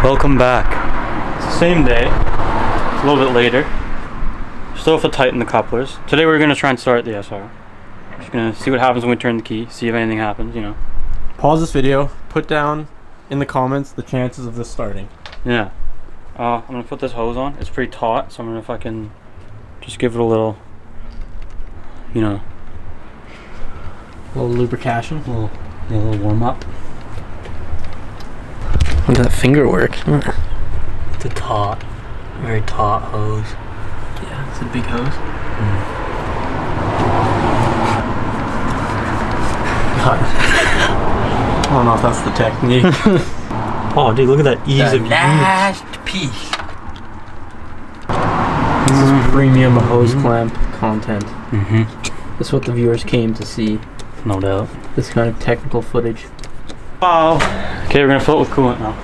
Welcome back. It's the same day. It's a little bit later. Still have to tighten the couplers. Today we're gonna try and start the SR. Just gonna see what happens when we turn the key. See if anything happens. You know. Pause this video. Put down in the comments the chances of this starting. Yeah. I'm gonna put this hose on. It's pretty taut, so I'm gonna fucking just give it a little. You know. A little lubrication. A little warm up. How does that finger work? It's a taut, very taut hose. Yeah, it's a big hose. I don't know if that's the technique. Oh, dude, look at that ease of use. Last piece. This is premium hose clamp content. This is what the viewers came to see. No doubt. This kind of technical footage. Wow. Okay, we're gonna fill it with coolant now.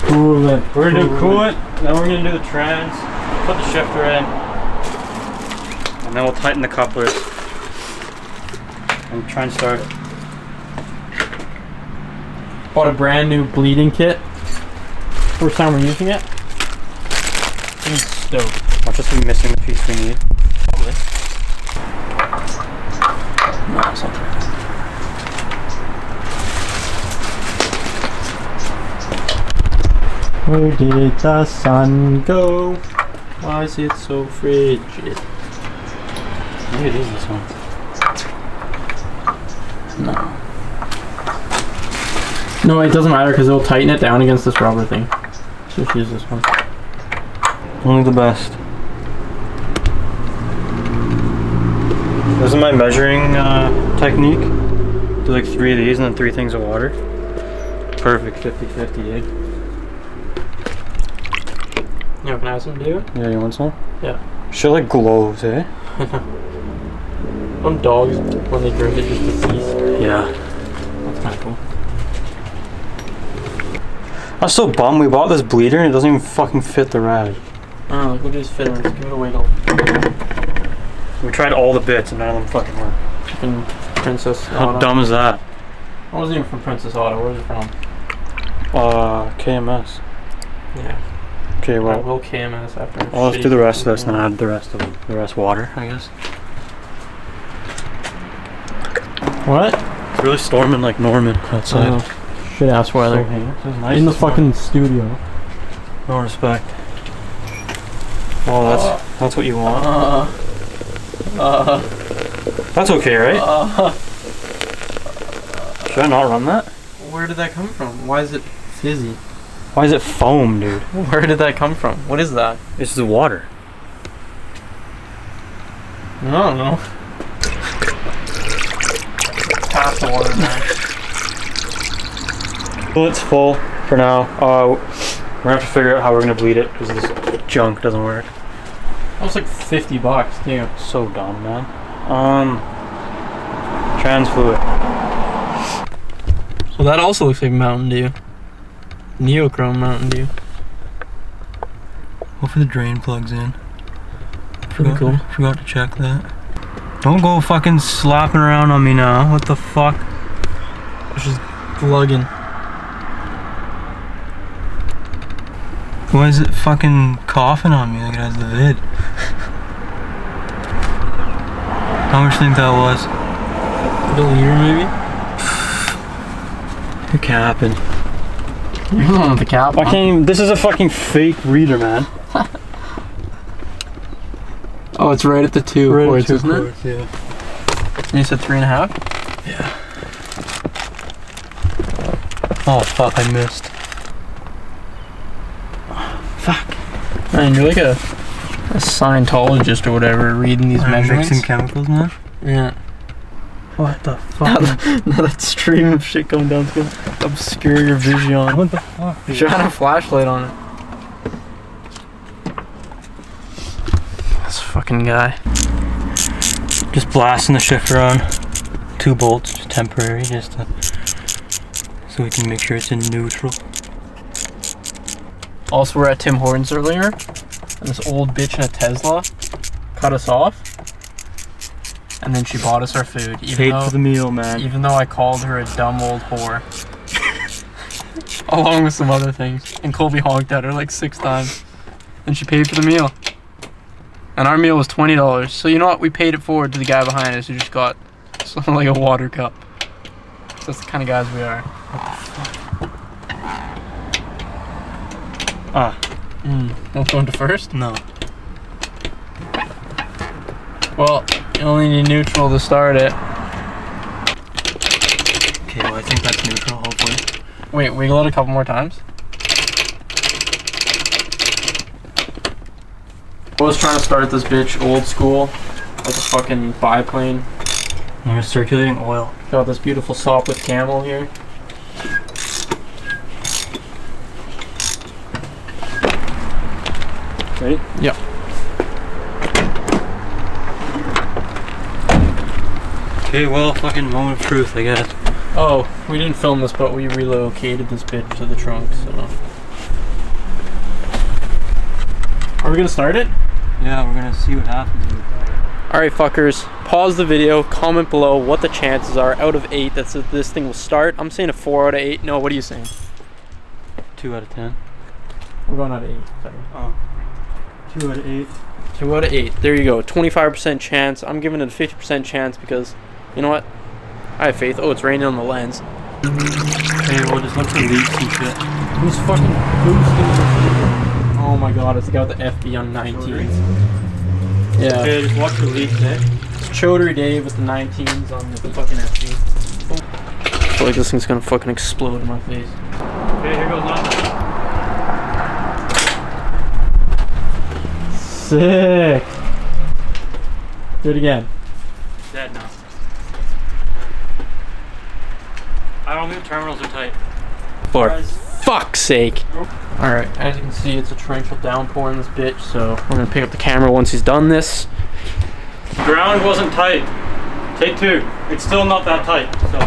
Coolant. We're gonna do coolant, then we're gonna do the trans, put the shifter in, and then we'll tighten the couplers and try and start it. Bought a brand new bleeding kit. First time we're using it. I'm stoked. Watch us be missing the piece we need. Probably. No, it's not. Where did the sun go? Why is it so frigid? Maybe it is this one. No. No, it doesn't matter because it'll tighten it down against this rubber thing. So just use this one. Only the best. This is my measuring technique. Do like 3 of these and then 3 things of water. Perfect 50-50, eh? Yeah, can I have some, dude? Yeah, you want some? Yeah. Shit like gloves, eh? On dogs, when they drink it, just deceased. Yeah. That's kind of cool. I'm so bummed we bought this bleeder and it doesn't even fucking fit the rag. Oh, look, we'll just fit in. Give it a wiggle. We tried all the bits and none of them fucking work. Fucking Princess Auto. How dumb is that? It wasn't even from Princess Auto. Where was it from? KMS. Yeah. Okay, I well. will KMS after. Well, let's do the rest of this and then add the rest of the rest water, I guess. What? It's really storming like Norman outside. Shit ass weather. So nice In the fucking studio. No respect. Well, that's what you want. That's okay, right? Should I not run that? Where did that come from? Why is it fizzy? Why is it foam, dude? Where did that come from? What is that? It's the water. I don't know. Tap the water now. Well, it's full for now. We're gonna have to figure out how we're gonna bleed it because this junk doesn't work. That was like $50 too. So dumb, man. Trans fluid. So that also looks like Mountain Dew. Neochrome Mountain Dew. Hopefully the drain plugs in. Pretty cool. Forgot to check that. Don't go fucking slapping around on me now. What the fuck? It's just plugging. Why is it fucking coughing on me like it has the vid? How much do you think that was? A liter maybe? You're capping. You're the one with the cap on. I can't even, this is a fucking fake reader, man. Oh, it's right at the 2 quarts, isn't it? Yeah. And you said 3.5? Yeah. Oh fuck, I missed. Fuck. Man, you're like a Scientologist or whatever, reading these measurements. Mixing chemicals now? Yeah. What the fuck? Now that stream of shit coming down, it's gonna obscure your vision. What the fuck? You should have a flashlight on it. This fucking guy. Just blasting the shifter on. 2 bolts, just temporary, just to, so we can make sure it's in neutral. Also, we're at Tim Hortons earlier, and this old bitch in a Tesla cut us off. And then she bought us our food. Paid for the meal, man. Even though I called her a dumb old whore. along with some other things. And Colby honked at her like 6 times. And she paid for the meal. And our meal was $20. So you know what? We paid it forward to the guy behind us who just got something like a water cup. So that's the kind of guys we are. Won't go into first? No. Well, you only need neutral to start it. Okay, well I think that's neutral, hopefully. Wait, wiggle it a couple more times. I was trying to start this bitch old school, like a fucking biplane. You're circulating oil. Got this beautiful sop with camel here. Ready? Yep. Okay, well, fucking moment of truth, I guess. Oh, we didn't film this, but we relocated this bitch to the trunk, so. Are we gonna start it? Yeah, we're gonna see what happens. Alright, fuckers, pause the video, comment below what the chances are out of 8 that this thing will start. I'm saying a 4 out of 8. No, what are you saying? 2 out of 10. We're going out of 8. Sorry. Oh. 2 out of 8. 2 out of 8. There you go. 25% chance. I'm giving it a 50% chance because, you know what? I have faith. Oh, it's raining on the lens. Okay, we'll just look for leaks and shit. Who's fucking boosting? Oh my god, it's the guy with the FB on 19s. Yeah. Okay, just watch the leaks, eh? It's Chodery Dave with the 19s on the fucking FB. I feel like this thing's gonna fucking explode in my face. Okay, here goes nothing. Sick. Do it again. Dead now. I don't think the terminals are tight. For fuck's sake. Alright, as you can see, it's a torrential downpour in this bitch, so we're gonna pick up the camera once he's done this. The ground wasn't tight. Take 2. It's still not that tight, so.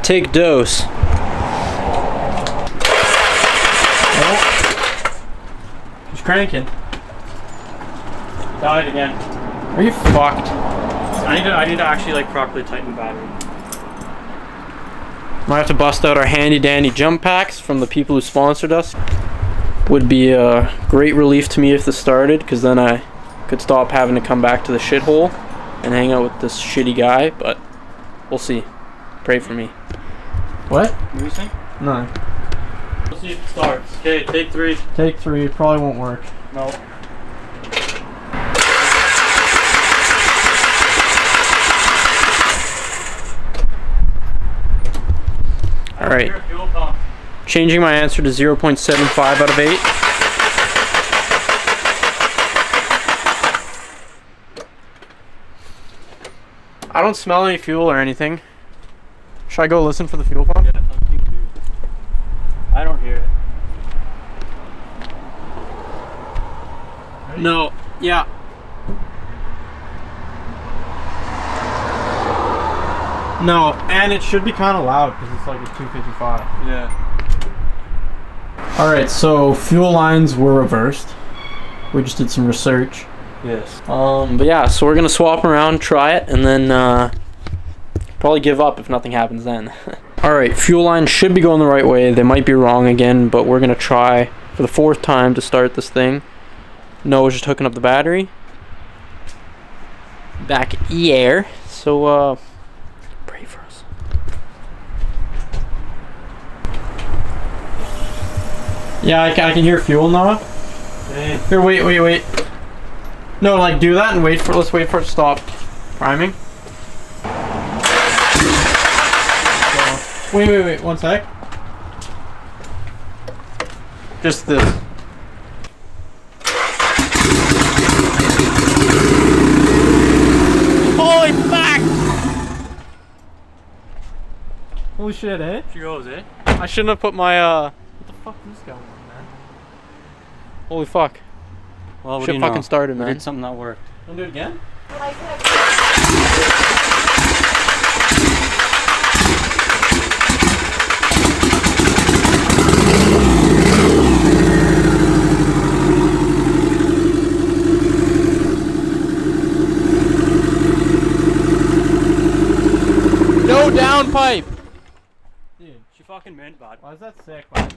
Take dose. Oh. He's cranking. Died again. Are you fucked? I need to actually like properly tighten the battery. Might have to bust out our handy dandy jump packs from the people who sponsored us. Would be a great relief to me if this started, because then I could stop having to come back to the shithole and hang out with this shitty guy, but we'll see. Pray for me. What? What do you think? No. We'll see if it starts. Okay, take 3. Take 3, probably won't work. No. Alright. Changing my answer to 0.75 out of 8. I don't smell any fuel or anything. Should I go listen for the fuel pump? Yeah, I don't hear it. Ready? No. Yeah. No, and it should be kind of loud because it's like a 255. Yeah. Alright, so fuel lines were reversed. We just did some research. Yes. But yeah, so we're gonna swap them around, try it, and then probably give up if nothing happens then. Alright, fuel lines should be going the right way. They might be wrong again, but we're gonna try for the 4th time to start this thing. Noah's just hooking up the battery. Back here. So pray for us. Yeah, I can hear fuel now. Hey. Here, wait. No, like do that and let's wait for it to stop priming. So, wait, 1 sec. Just this. Holy fuck! Holy shit, eh? She goes, eh? I shouldn't have put my what the fuck is this going on, man? Holy fuck. Well, what Shit do you fucking know? started, We man. did something that worked. Wanna do it again? No downpipe! Dude, she fucking meant bad. Why is that sick, man?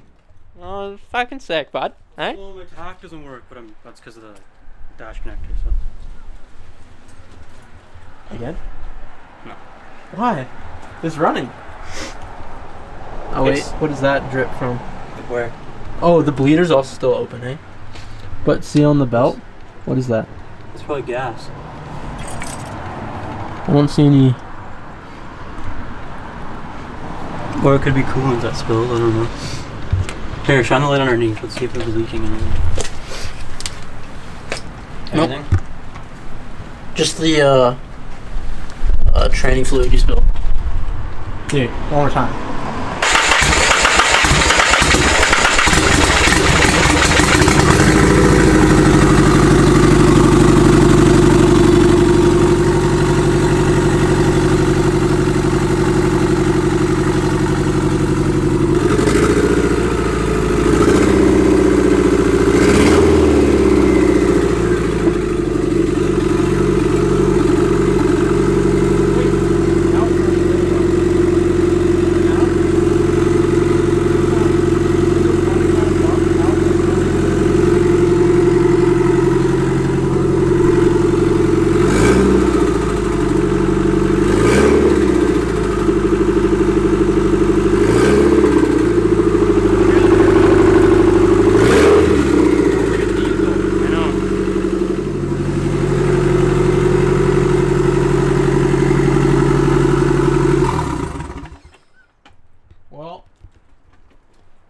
Oh, fucking sick, bud. Hey? Well, my tack doesn't work, but that's because of the dash connector, so. Again? No. Why? It's running. Oh wait, It's- what is that drip from? Where? Oh, the bleeder's also still open, eh? But see on the belt? What is that? It's probably gas. I don't see any. Or it could be coolant that spilled, I don't know. Here, shine the light underneath. Let's see if it was leaking anything. Nope. Anything? Just the tranny fluid you spilled. Dude, one more time. Well,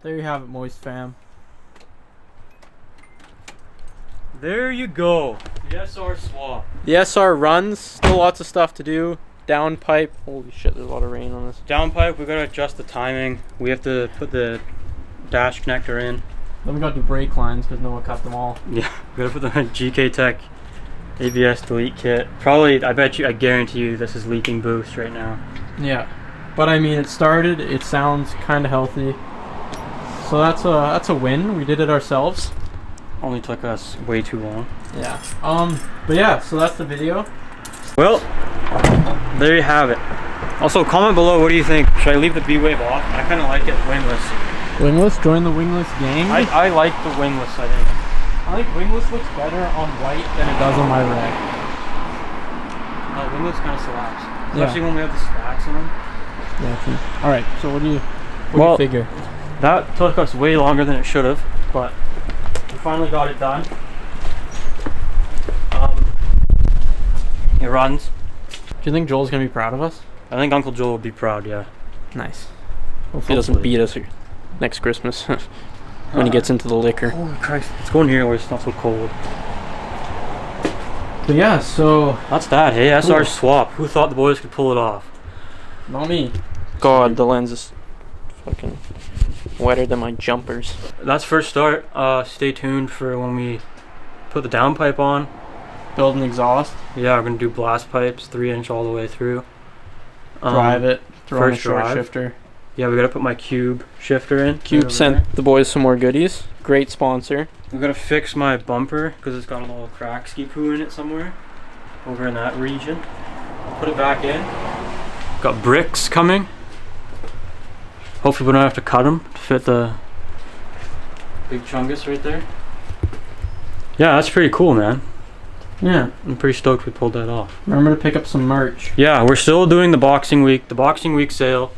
there you have it, Moist fam. There you go. The SR swap. The SR runs, still lots of stuff to do. Downpipe, holy shit, there's a lot of rain on this. Downpipe, we gotta adjust the timing. We have to put the dash connector in. Then we got the brake lines because no one cut them all. Yeah, we gotta put the GK Tech ABS delete kit. Probably, I guarantee you this is leaking boost right now. Yeah, but I mean, it started. It sounds kind of healthy, so that's a win. We did it ourselves. Only took us way too long. Yeah. But yeah, so that's the video. Well, there you have it. Also, comment below, what do you think? Should I leave the B-Wave off? I kind of like it wingless. Wingless, join the wingless gang. I like the wingless, I think. I think wingless looks better on white than it does on my red. Wingless kind of slaps. Yeah. Especially when we have the stacks on them. Yeah, true. All right. So what do you figure? That took us way longer than it should have, but we finally got it done. It runs. Do you think Joel's gonna be proud of us? I think Uncle Joel will be proud, yeah. Nice. Hopefully he doesn't beat us next Christmas when he gets into the liquor. Holy Christ. Let's go in here where it's not so cold. But yeah, so That's that, hey? SR Cool. swap. Who thought the boys could pull it off? not me. God, the lens is fucking wetter than my jumpers. That's first start. Stay tuned for when we put the downpipe on. Build an exhaust, Yeah, we're gonna do blast pipes, 3-inch all the way through. drive it, throw in a first short drive. shifter. Yeah, we gotta put my Cube shifter in. Cube right sent over the boys some more goodies. Great sponsor. there. We gotta fix my bumper because it's got a little crack ski poo in it somewhere. Over in that region. Put it back in. Got bricks coming. Hopefully we don't have to cut them to fit the big chungus right there. Yeah, that's pretty cool, man. Yeah. I'm pretty stoked we pulled that off. Remember to pick up some merch. Yeah, we're still doing the Boxing Week. The Boxing Week sale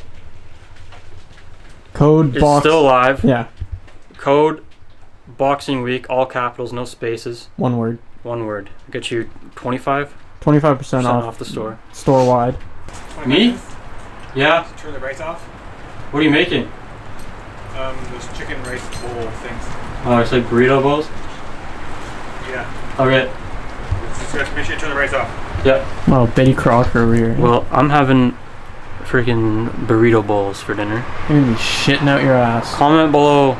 Code is box. still alive. Yeah. Code Boxing Week, all capitals, no spaces, One word. one word. Get you 25% 25% off. off the store. Store wide. Me? Yeah. Turn the rice off. What are you making? Those chicken rice bowl things. Oh, it's like burrito bowls. Yeah. Okay. Just make sure you turn the rice off. Yeah. Oh, Betty Crocker over here. Well, I'm having freaking burrito bowls for dinner. You're gonna be shitting out your ass. Comment below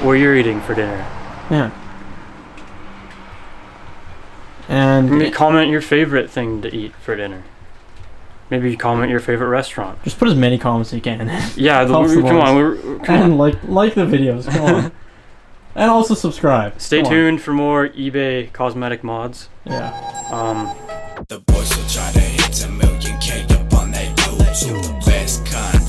what you're eating for dinner. Yeah. And Maybe comment your favorite thing to eat for dinner. Maybe comment your favorite restaurant. just put as many comments as you can. Yeah, Helps the come on, come on. And like the videos. Come on. And also subscribe. Stay Come on. tuned for more eBay cosmetic mods. Yeah. The boys will try to hit a million K up on that YouTube. The best kind.